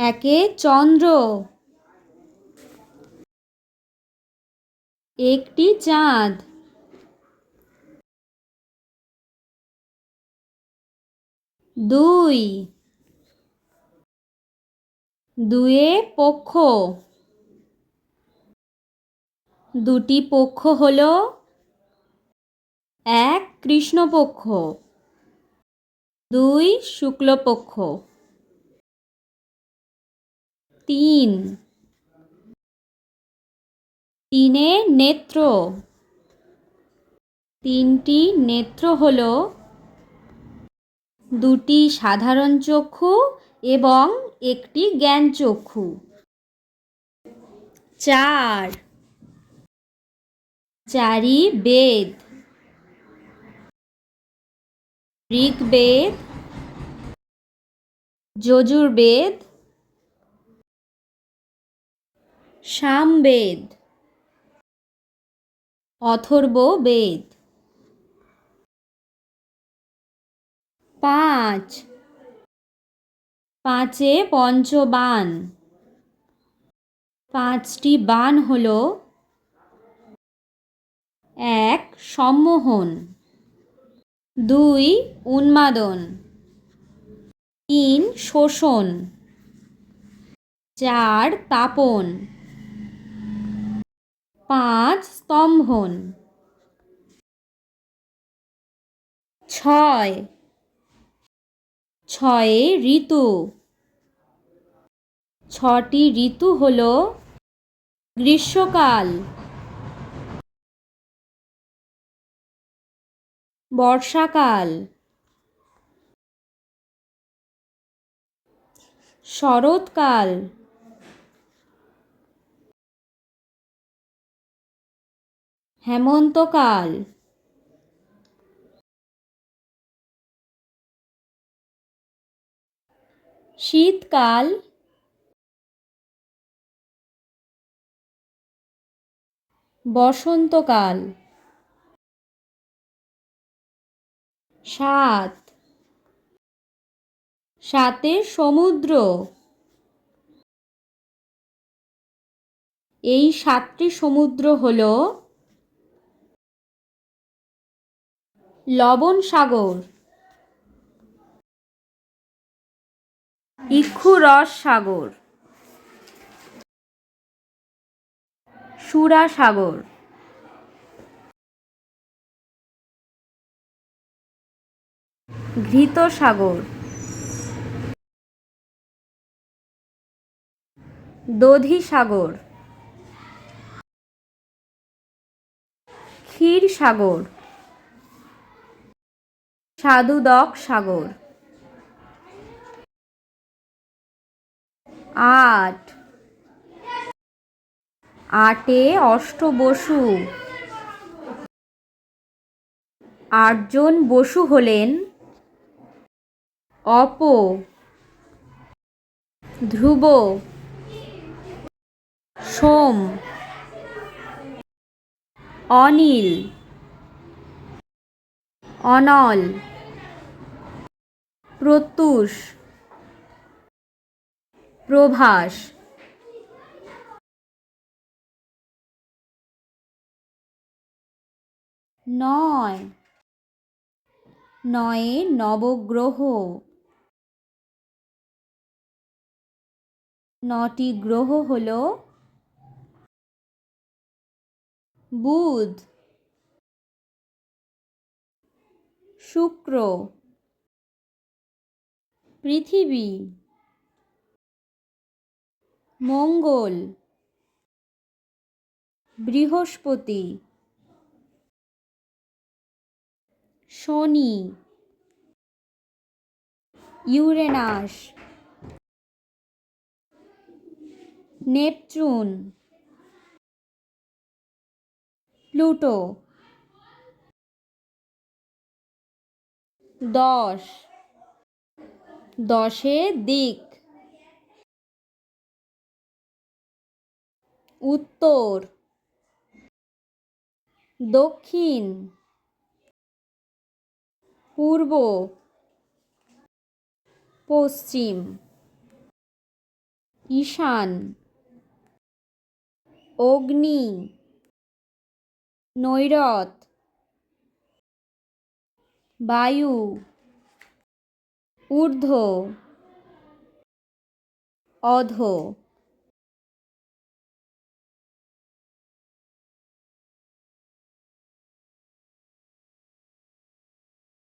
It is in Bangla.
একে চন্দ্র, একটি চাঁদ, দুই, দুয়ে পক্ষ, দুটি পক্ষ হলো এক কৃষ্ণপক্ষ, দুই শুক্লপক্ষ। তিন, তিনে নেত্র, তিনটি নেত্র হলো দুটি সাধারণ চক্ষু এবং একটি জ্ঞানচক্ষু। চার, চারি বেদ, ঋগ্বেদ, যজুর্বেদ, সামবেদ, অথর্ববেদ। পাঁচ, পাঁচে পঞ্চবাণ, পাঁচটি বাণ হলো এক সম্মোহন, দুই উন্মাদন, তিন শোষণ, চার তাপন, পাঁচ স্তম্ভন। ছয়, ছয়ে ঋতু, ছটি ঋতু হলো গ্রীষ্মকাল, বর্ষাকাল, শরৎকাল, হেমন্তকাল, শীতকাল, বসন্তকাল। সাত, সাতে সমুদ্র, এই সাতটি সমুদ্র হলো লবণ সাগর, ইক্ষুরস সাগর, সুরা সাগর, ঘৃত সাগর, দধি সাগর, ক্ষীর সাগর, স্বাদুদক সাগর। আট, আটে অষ্টবসু, আটজন বসু হলেন অপ, ধ্রুব, সোম, অনিল, অনল, প্রত্যুষ, প্রভাস। নয়, নয়ে নবগ্রহ, নটি গ্রহ হলো বুধ, শুক্র, পৃথিবী, মঙ্গল, বৃহস্পতি, শনি, ইউরেনাস, নেপচুন, প্লুটো। 10, দশে দিক, উত্তর, দক্ষিণ, পূর্ব, পশ্চিম। ঈশান, অগ্নি, নৈরত, বায়ু, ঊর্ধ্ব, অধো।